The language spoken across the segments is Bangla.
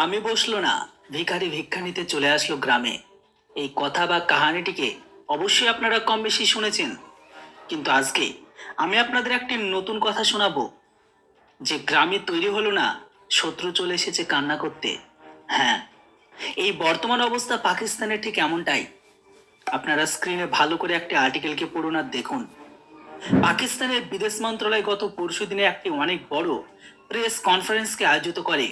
দামে বসলো না, ভিখারি ভিক্ষা নিতে চলে আসলো গ্রামে। এই কথা বা কাহানিটিকে অবশ্যই আপনারা কম বেশি শুনেছেন, কিন্তু আজকে আমি আপনাদের একটি নতুন কথা শোনাবো। যে গ্রামে তৈরি হলো না, শত্রু চলে এসেছে কান্না করতে। হ্যাঁ, এই বর্তমান অবস্থা পাকিস্তানের ঠিক এমনটাই। আপনারা স্ক্রিনে ভালো করে একটি আর্টিকেলকে পড়ুন আর দেখুন। পাকিস্তানের বিদেশ মন্ত্রণালয় গত পরশুদিনে একটি অনেক বড় প্রেস কনফারেন্সকে আয়োজিত করে,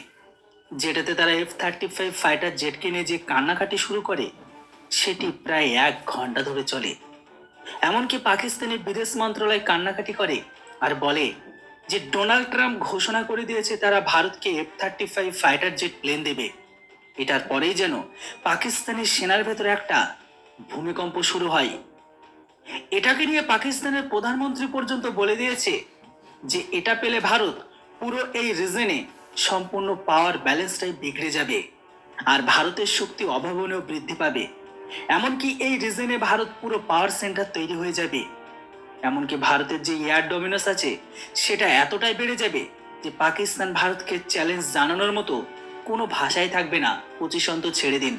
যেটাতে তারা F-35 ফাইটার জেটকে নিয়ে যে কান্নাকাটি শুরু করে সেটি প্রায় 1 ঘন্টা ধরে চলে। এমনকি পাকিস্তানের বিদেশ মন্ত্রণালয় কান্নাকাটি করে আর বলে যে ডোনাল্ড ট্রাম্প ঘোষণা করে দিয়েছে তারা ভারতকে F-35 ফাইটার জেট প্লেন দেবে। এটার পরেই যেন পাকিস্তানের সেনার ভেতরে একটা ভূমিকম্প শুরু হয়। এটাকে নিয়ে পাকিস্তানের প্রধানমন্ত্রী পর্যন্ত বলে দিয়েছে যে এটা পেলে ভারত পুরো এই রিজনে সম্পূর্ণ পাওয়ার ব্যালেন্সটাই বিগড়ে যাবে আর ভারতের শক্তি অভাবনীয় বৃদ্ধি পাবে। এমনকি এই রিজনে ভারত পুরো পাওয়ার সেন্টার তৈরি হয়ে যাবে। এমনকি ভারতের যে এয়ার ডমিনেন্স আছে সেটা এতটাই বেড়ে যাবে যে পাকিস্তান ভারতকে চ্যালেঞ্জ জানানোর মতো কোনো ভাষাই থাকবে না। পজিশন তো ছেড়ে দিন।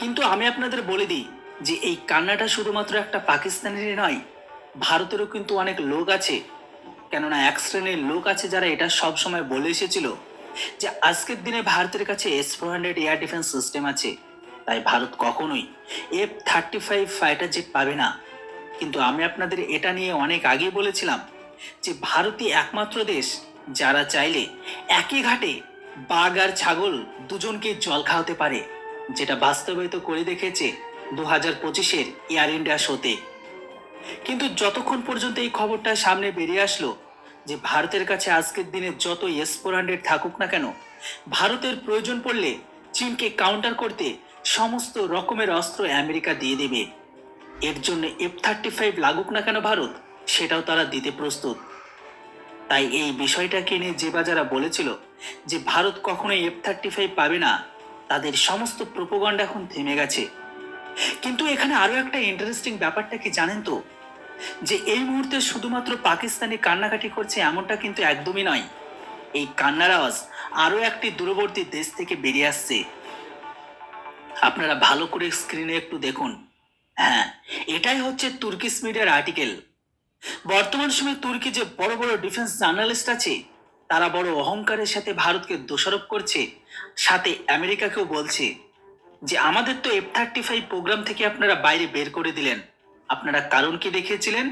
কিন্তু আমি আপনাদের বলে দিই যে এই কান্নাটা শুধুমাত্র একটা পাকিস্তানেরই নয়, ভারতেরও কিন্তু অনেক লোক আছে। কেননা এক শ্রেণীর লোক আছে যারা এটা সব সময় বলে এসেছিল যে আজকের দিনে ভারতের কাছে S-400 এয়ার ডিফেন্স সিস্টেম আছে, তাই ভারত কখনোই F-35 ফাইটার জেট পাবে না। কিন্তু আমি আপনাদের এটা নিয়ে অনেক আগেই বলেছিলাম যে ভারতই একমাত্র দেশ যারা চাইলে একই ঘাটে বাঘ আর ছাগল দুজনকে জল খাওয়াতে পারে, যেটা বাস্তবায়িত করে দেখেছে 2025-এর এয়ার ইন্ডিয়া শোতে। কিন্তু যতক্ষণ পর্যন্ত এই খবরটা সামনে বেরিয়ে আসলো যে ভারতের কাছে আজকের দিনে যত S-400 থাকুক না কেন, ভারতের প্রয়োজন পড়লে চীনকে কাউন্টার করতে সমস্ত রকমের অস্ত্র আমেরিকা দিয়ে দেবে। এর জন্য F-35 লাগুক না কেন ভারত, সেটাও তারা দিতে প্রস্তুত। তাই এই বিষয়টাকে নিয়ে যে বা যারা বলেছিল যে ভারত কখনোই F-35 পাবে না, তাদের সমস্ত প্রোপাগান্ডা এখন থেমে গেছে। কিন্তু এখানে আরো একটা ইন্টারেস্টিং ব্যাপারটা কি জানেন তো, যে এই মুহূর্তে শুধুমাত্র পাকিস্তানি কান্নাকাটি করছে এমনটা কিন্তু একদমই নয়। এই কান্নার আওয়াজ আরো একটি দূরবর্তী দেশ থেকে বেরিয়ে আসছে। আপনারা ভালো করে স্ক্রিনে একটু দেখুন। হ্যাঁ, এটাই হচ্ছে তুর্কিশ মিডিয়ার আর্টিকেল। বর্তমান সময়ে তুর্কি যে বড় বড় ডিফেন্স জার্নালিস্ট আছে তারা বড় অহংকারের সাথে ভারতকে দোষারোপ করছে, সাথে আমেরিকাকেও বলছে যে আমাদের তো F-35 প্রোগ্রাম থেকে আপনারা বাইরে বের করে দিলেন। আপনারা কারণ কি দেখিয়েছিলেন?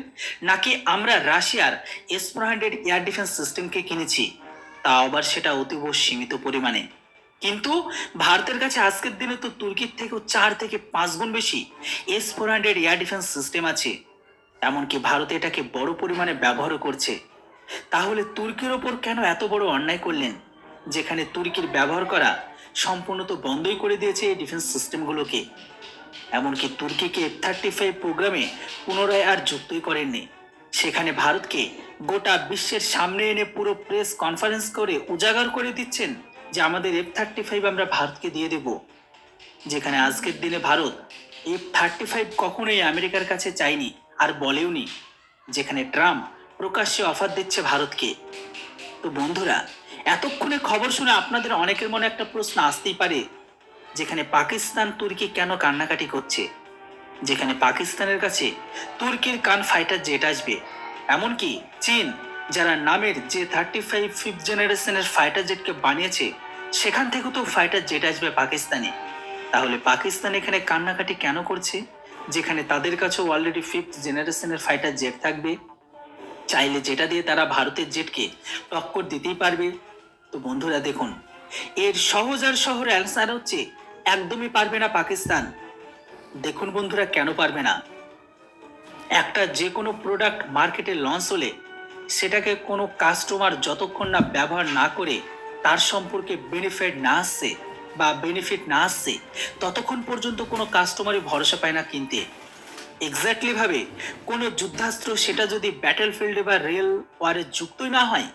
নাকি আমরা রাশিয়ার S-400 এয়ার ডিফেন্স সিস্টেমকে কিনেছি, তা আবার সেটা অতীব সীমিত পরিমাণে। কিন্তু ভারতের কাছে আজকের দিনে তো তুর্কির থেকেও 4 থেকে 5 গুণ বেশি S-400 এয়ার ডিফেন্স সিস্টেম আছে। এমনকি ভারত এটাকে বড় পরিমাণে ব্যবহারও করছে। তাহলে তুর্কির ওপর কেন এত বড় অন্যায় করলেন, যেখানে তুর্কির ব্যবহার করা সম্পূর্ণ তো বন্ধই করে দিয়েছে এই ডিফেন্স সিস্টেমগুলোকে। এমনকি তুর্কিকে F-35 প্রোগ্রামে পুনরায় আর যুক্তই করেননি। সেখানে ভারতকে গোটা বিশ্বের সামনে এনে পুরো প্রেস কনফারেন্স করে উজাগার করে দিচ্ছেন যে আমাদের F-35 আমরা ভারতকে দিয়ে দেব। যেখানে আজকের দিনে ভারত F-35 কখনোই আমেরিকার কাছে চাইনি আর বলেওনি, যেখানে ট্রাম্প প্রকাশ্যে অফার দিচ্ছে ভারতকে। তো বন্ধুরা, এতক্ষণে খবর শুনে আপনাদের অনেকের মনে একটা প্রশ্ন আসতেই পারে, যেখানে পাকিস্তান তুর্কি কেন কান্নাকাটি করছে, যেখানে পাকিস্তানের কাছে তুর্কির কান ফাইটার জেট আসবে। এমনকি চীন যারা নামের যে 35 ফিফথ জেনারেশনের ফাইটার জেটকে বানিয়েছে সেখান থেকেও তো ফাইটার জেট আসবে পাকিস্তানে। তাহলে পাকিস্তান এখানে কান্নাকাটি কেন করছে, যেখানে তাদের কাছেও অলরেডি 5th জেনারেশনের ফাইটার জেট থাকবে, চাইলে যেটা দিয়ে তারা ভারতের জেটকে টক্কর দিতেই পারবে। তো বন্ধুরা দেখুন, এর সহজ আর শহর অ্যান্সার হচ্ছে একদমই পারবে না পাকিস্তান। দেখুন বন্ধুরা, কেন পারবে না? একটা যে কোনো প্রোডাক্ট মার্কেটে লঞ্চ হলে সেটাকে কোনো কাস্টমার যতক্ষণ না ব্যবহার না করে তার সম্পর্কে বেনিফিট না আসছে ততক্ষণ পর্যন্ত কোনো কাস্টমারই ভরসা পায় না কিনতে। এক্স্যাক্টলি ভাবে কোনো যুদ্ধাস্ত্র সেটা যদি ব্যাটেল ফিল্ডে বা রেল ওয়ারে যুক্তই না হয়,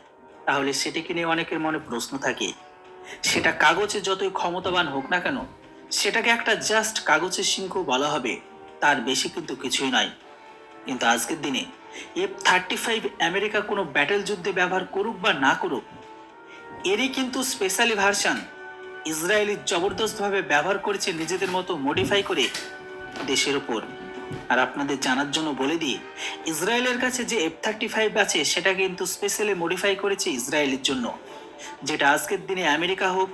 তাহলে সেটাকে নিয়ে অনেকের মনে প্রশ্ন থাকে। সেটা কাগজে যতই ক্ষমতাবান হোক না কেন, সেটাকে একটা জাস্ট কাগজের সিংহ বলা হবে, তার বেশি কিন্তু কিছুই নয়। কিন্তু আজকের দিনে F-35 আমেরিকা কোনো ব্যাটেল যুদ্ধে ব্যবহার করুক বা না করুক, এরই কিন্তু স্পেশালি ভার্সন ইসরায়েলি জবরদস্তভাবে ব্যবহার করেছে নিজেদের মতো মডিফাই করে দেশের ওপর। আর আপনাদের জানার জন্য বলে দিই, ইসরায়েলের কাছে যে F-35 আছে সেটা কিন্তু স্পেশালি মডিফাই করেছে ইসরায়েলের জন্য, যেটা আজকের দিনে আমেরিকা হোক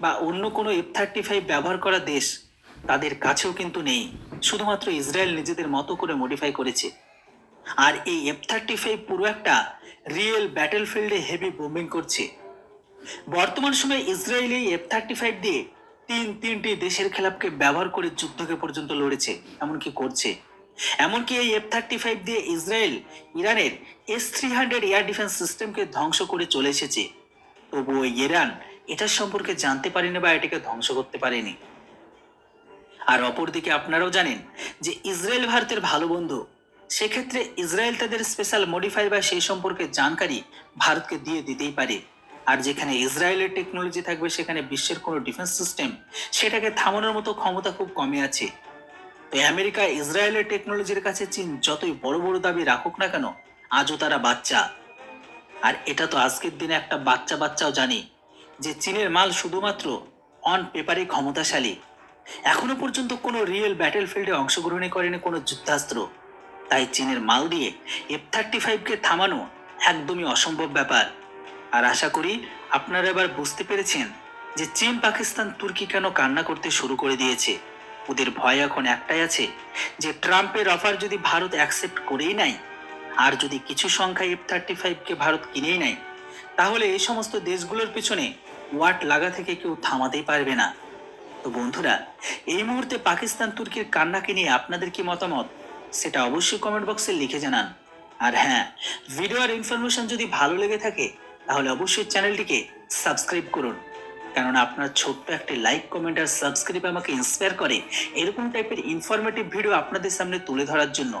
বা অন্য কোনো F-35 ব্যবহার করা দেশ তাদের কাছেও কিন্তু নেই। শুধুমাত্র ইসরায়েল নিজেদের মতো করে মডিফাই করেছে। আর এই F-35 পুরো একটা রিয়েল ব্যাটেলফিল্ডে হেভি বোম্বিং করছে। বর্তমান সময়ে ইসরায়েল এই F-35 দিয়ে তিনটি দেশের খেলাফকে ব্যবহার করে যুদ্ধকে পর্যন্ত লড়েছে, এমনকি করছে। এমনকি এই F-35 দিয়ে ইসরায়েল ইরানের S-300 এয়ার ডিফেন্স সিস্টেমকে ধ্বংস করে চলে এসেছে। তবুও ইরান এটার সম্পর্কে জানতে পারেনি বা এটাকে ধ্বংস করতে পারেনি। আর অপরদিকে আপনারাও জানেন যে ইসরায়েল ভারতের ভালো বন্ধু, সেক্ষেত্রে ইসরায়েল তাদের স্পেশাল মডিফাই বা সেই সম্পর্কে জানকারি ভারতকে দিয়ে দিতেই পারে। আর যেখানে ইসরায়েলের টেকনোলজি থাকবে সেখানে বিশ্বের কোনো ডিফেন্স সিস্টেম সেটাকে থামানোর মতো ক্ষমতা খুব কমে আছে। তো আমেরিকা ইসরায়েলের টেকনোলজির কাছে চীন যতই বড় বড় দাবি রাখুক না কেন, আজও তারা বাচ্চা। আর এটা তো আজকের দিনে একটা বাচ্চাও জানি যে চীনের মাল শুধুমাত্র অন পেপারে ক্ষমতাশালী, এখনো পর্যন্ত কোনো রিয়েল ব্যাটেলফিল্ডে অংশগ্রহণই করেনি কোনো যুদ্ধাস্ত্র। তাই চীনের মাল দিয়ে F-35কে থামানো একদমই অসম্ভব ব্যাপার। আর আশা করি আপনারা এবার বুঝতে পেরেছেন যে চীন, পাকিস্তান, তুর্কি কেন কান্না করতে শুরু করে দিয়েছে। ওদের ভয় এখন একটাই আছে যে ট্রাম্পের অফার যদি ভারত অ্যাকসেপ্ট করেই নেয়, আর যদি কিছু সংখ্যায় F-35কে ভারত কিনেই নেয়, তাহলে এই সমস্ত দেশগুলোর পিছনে ওয়াট লাগা থেকে কেউ থামাতেই পারবে না। তো বন্ধুরা, এই মুহূর্তে পাকিস্তান, তুর্কির কান্নাকে নিয়ে আপনাদের কি মতামত সেটা অবশ্যই কমেন্ট বক্সে লিখে জানান। আর হ্যাঁ, ভিডিও আর ইনফরমেশন যদি ভালো লেগে থাকে তাহলে অবশ্যই চ্যানেলটিকে সাবস্ক্রাইব করুন, কেননা আপনার ছোট্ট একটি লাইক, কমেন্ট আর সাবস্ক্রাইব আমাকে ইন্সপায়ার করে এরকম টাইপের ইনফরমেটিভ ভিডিও আপনাদের সামনে তুলে ধরার জন্য।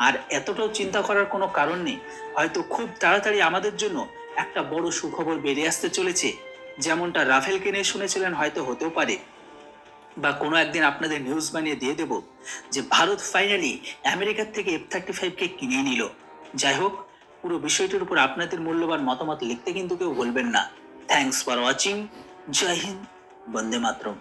আর এতটাও চিন্তা করার কোনো কারণ নেই, হয়তো খুব তাড়াতাড়ি আমাদের জন্য একটা বড় সুখবর বেরিয়ে আসতে চলেছে, যেমনটা রাফেলকে নিয়ে শুনেছিলেন হয়তো হতেও পারে, বা কোনো একদিন আপনাদের নিউজ বানিয়ে দিয়ে দেব যে ভারত ফাইনালি আমেরিকার থেকে F-35কে কিনে নিল। যাই হোক, পুরো বিষয়টির উপর আপনাদের মূল্যবান মতামত লিখতে কিন্তু কেউ বলবেন না। Thanks for watching. জয় হিন্দ, বন্দে মাতরম।